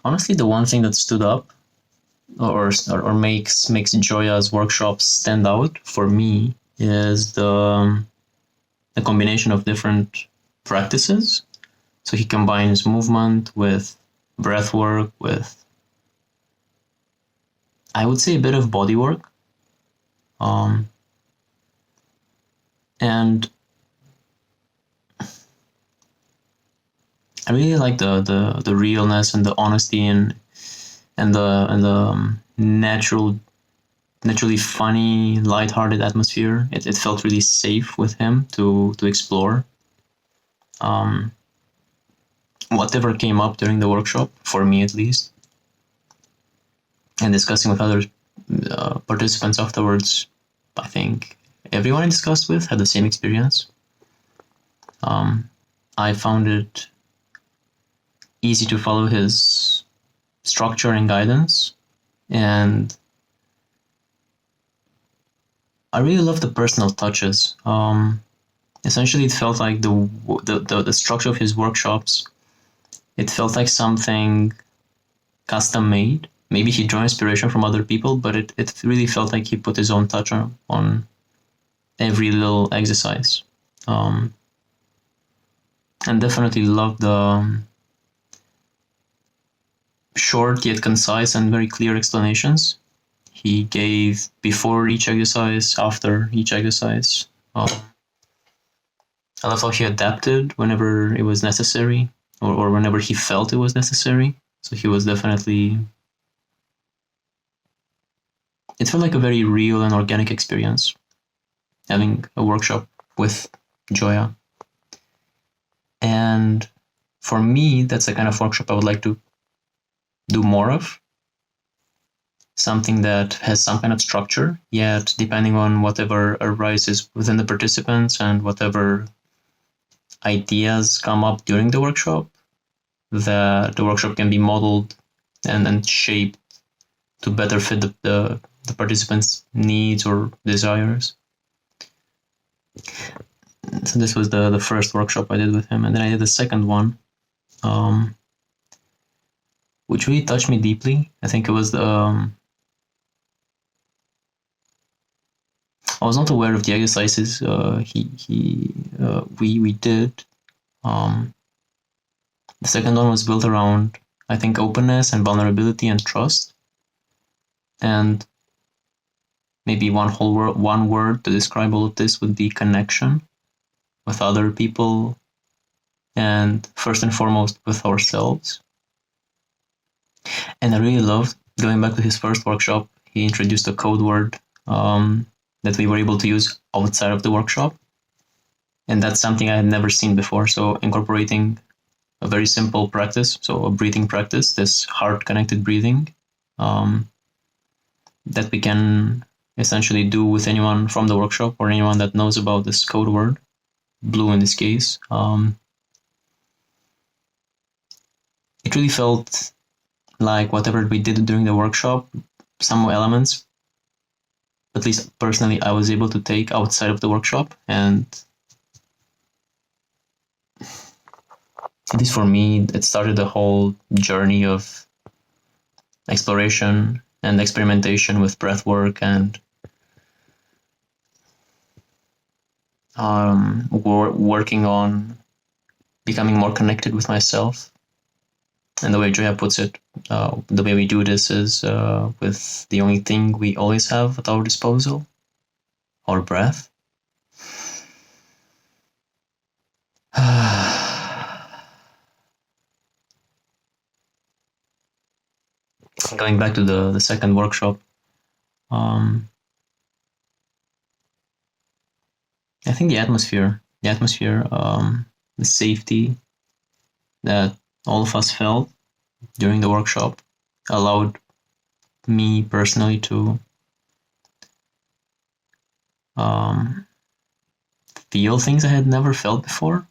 Honestly, the one thing that stood up or makes Joya's workshops stand out for me is the combination of different practices. So he combines movement with breathwork, with, I would say, a bit of body work. And I really like the realness and the honesty and the naturally funny, lighthearted atmosphere. It felt really safe with him to explore. Whatever came up during the workshop, for me at least, and discussing with other participants afterwards, I think everyone I discussed with had the same experience. I found it easy to follow his structure and guidance, and I really love the personal touches. Essentially, it felt like the structure of his workshops. It felt like something custom made. Maybe he drew inspiration from other people, but it really felt like he put his own touch on every little exercise. And definitely loved the short yet concise and very clear explanations he gave before each exercise, after each exercise. I love how he adapted whenever it was necessary, or whenever he felt it was necessary. So he was definitely... It felt like a very real and organic experience, having a workshop with Joya. And for me, that's the kind of workshop I would like to do more of. Something that has some kind of structure, yet depending on whatever arises within the participants and whatever ideas come up during the workshop, the workshop can be modeled and shaped to better fit the participants' needs or desires. So this was the first workshop I did with him, and then I did the second one, which really touched me deeply. I think it was I was not aware of the exercises we did. The second one was built around, I think, openness and vulnerability and trust. And maybe one word to describe all of this would be connection with other people, and first and foremost with ourselves. And I really loved going back to his first workshop. He introduced a code word that we were able to use outside of the workshop. And that's something I had never seen before. So incorporating a very simple practice, so a breathing practice, this heart-connected breathing, that we can essentially do with anyone from the workshop or anyone that knows about this code word, blue in this case. It really felt like whatever we did during the workshop, some elements, at least personally, I was able to take outside of the workshop. And at least for me, it started the whole journey of exploration and experimentation with breathwork and working on becoming more connected with myself. And the way Joya puts it, the way we do this is with the only thing we always have at our disposal, our breath. Going back to the second workshop, I think the atmosphere, the safety that all of us felt during the workshop allowed me personally to feel things I had never felt before.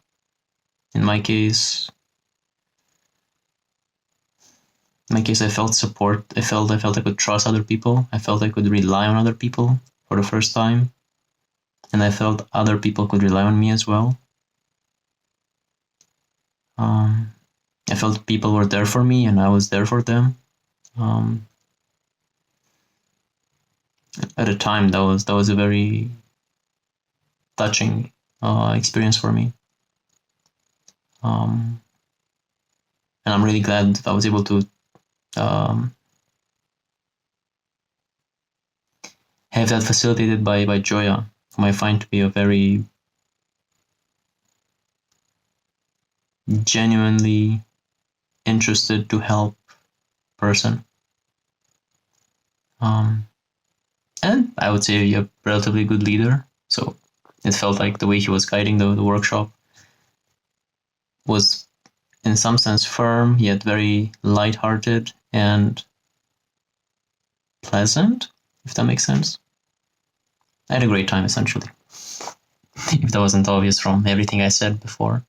In my case, I felt support. I felt I could trust other people. I felt I could rely on other people for the first time. And I felt other people could rely on me as well. I felt people were there for me and I was there for them. At a time, that was a very touching experience for me. And I'm really glad that I was able to have that facilitated by Joya, whom I find to be a very genuinely interested to help person. And I would say a relatively good leader. So it felt like the way he was guiding the workshop was in some sense firm, yet very lighthearted and pleasant, if that makes sense. I had a great time, essentially, if that wasn't obvious from everything I said before.